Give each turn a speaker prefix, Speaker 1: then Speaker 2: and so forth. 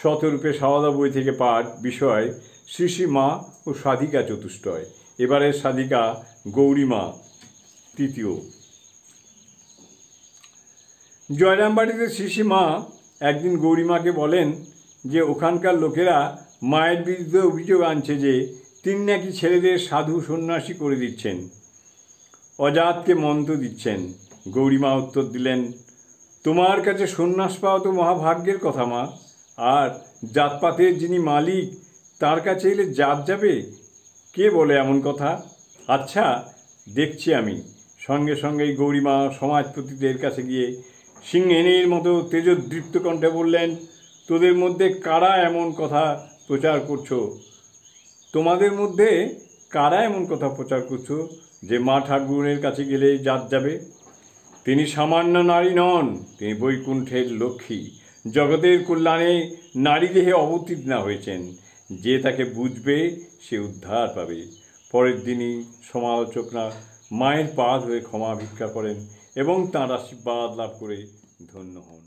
Speaker 1: শতরূপে সারদা বই থেকে পাঠ, বিষয় শ্রী শ্রী মা ও সাধিকা চতুষ্টয়। এবারের সাধিকা গৌরীমা তৃতীয়। জয়রামবাটিতে শ্রী শ্রী মা একদিন গৌরীমাকে বলেন যে ওখানকার লোকেরা মায়ের বিরুদ্ধে অভিযোগ আনছে যে তিনি নাকি ছেলেদের সাধু সন্ন্যাসী করে দিচ্ছেন, অজাতকে মন্ত্র দিচ্ছেন। গৌরীমা উত্তর দিলেন, তোমার কাছে সন্ন্যাস পাওয়া তো মহাভাগ্যের কথা মা, আর জাতপাতের যিনি মালিক তার কাছে এলে জাত যাবে? কে বলে এমন কথা? আচ্ছা দেখছি আমি। সঙ্গে সঙ্গেই গৌরীমা সমাজপতিদের কাছে গিয়ে সিংহেনীর মতো তেজোদীপ্ত কণ্ঠে বললেন, তোদের মধ্যে কারা এমন কথা প্রচার করছো? তোমাদের মধ্যে কারা এমন কথা প্রচার করছো যে মা ঠাকুরের কাছে গেলে জাত যাবে? তিনি সামান্য নারী নন, তিনি বৈকুণ্ঠের লক্ষ্মী, জগতের কল্যাণে নারী দেহে অবতীর্ণা হয়েছেন। যে তাকে বুঝবে সে উদ্ধার পাবে। পরের দিনই সমালোচকরা মায়ের পা ধরে ক্ষমা ভিক্ষা করেন এবং তাঁর আশীর্বাদ লাভ করে ধন্য হন।